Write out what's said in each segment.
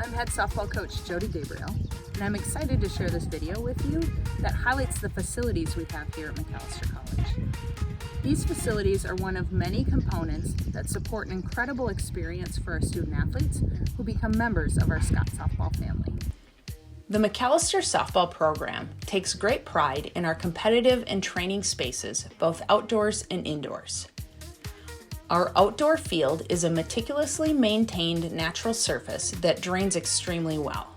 I'm head softball coach Jody Gabriel, and I'm excited to share this video with you that highlights the facilities we have here at Macalester College. These facilities are one of many components that support an incredible experience for our student athletes who become members of our Scots softball family. The Macalester softball program takes great pride in our competitive and training spaces, both outdoors and indoors. Our outdoor field is a meticulously maintained natural surface that drains extremely well.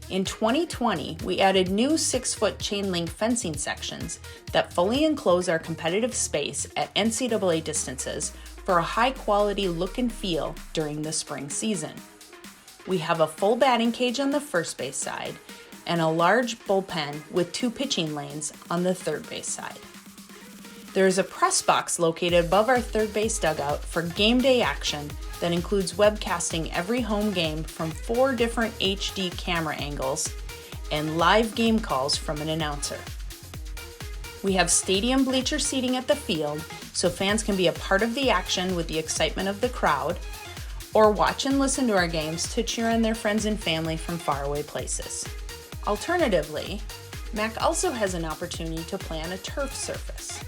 In 2020, we added new 6-foot chain link fencing sections that fully enclose our competitive space at NCAA distances for a high-quality look and feel during the spring season. We have a full batting cage on the first base side and a large bullpen with 2 pitching lanes on the third base side. There is a press box located above our third base dugout for game day action that includes webcasting every home game from 4 different HD camera angles and live game calls from an announcer. We have stadium bleacher seating at the field so fans can be a part of the action with the excitement of the crowd, or watch and listen to our games to cheer on their friends and family from faraway places. Alternatively, Mac also has an opportunity to play on a turf surface.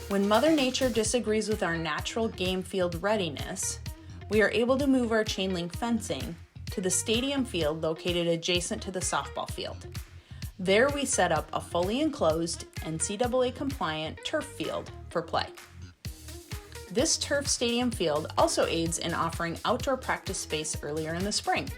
When Mother Nature disagrees with our natural game field readiness, we are able to move our chain link fencing to the stadium field located adjacent to the softball field. There we set up a fully enclosed, NCAA compliant turf field for play. This turf stadium field also aids in offering outdoor practice space earlier in the spring.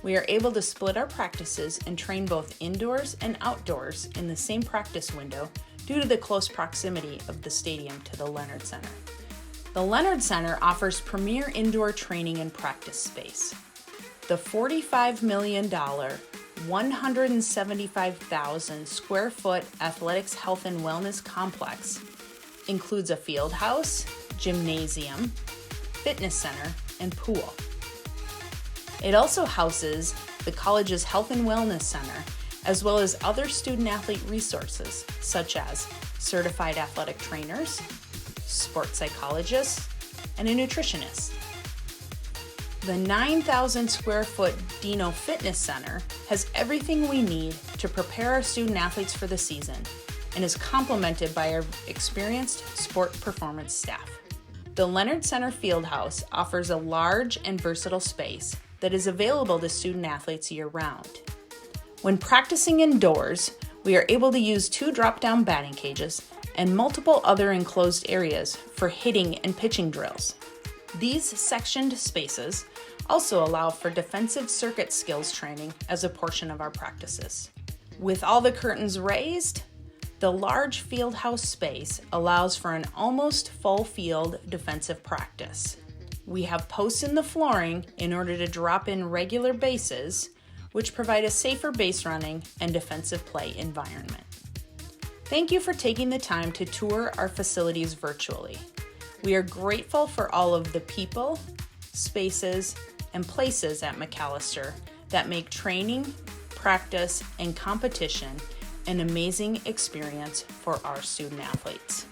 We are able to split our practices and train both indoors and outdoors in the same practice window due to the close proximity of the stadium to the Leonard Center. The Leonard Center offers premier indoor training and practice space. The $45 million, 175,000 square foot athletics, health, and wellness complex includes a field house, gymnasium, fitness center, and pool. It also houses the college's health and wellness center, as well as other student-athlete resources, such as certified athletic trainers, sports psychologists, and a nutritionist. The 9,000 square foot Dino Fitness Center has everything we need to prepare our student-athletes for the season and is complemented by our experienced sport performance staff. The Leonard Center Fieldhouse offers a large and versatile space that is available to student-athletes year-round. When practicing indoors, we are able to use 2 drop-down batting cages and multiple other enclosed areas for hitting and pitching drills. These sectioned spaces also allow for defensive circuit skills training as a portion of our practices. With all the curtains raised, the large field house space allows for an almost full field defensive practice. We have posts in the flooring in order to drop in regular bases, which provide a safer base running and defensive play environment. Thank you for taking the time to tour our facilities virtually. We are grateful for all of the people, spaces, and places at Macalester that make training, practice, and competition an amazing experience for our student athletes.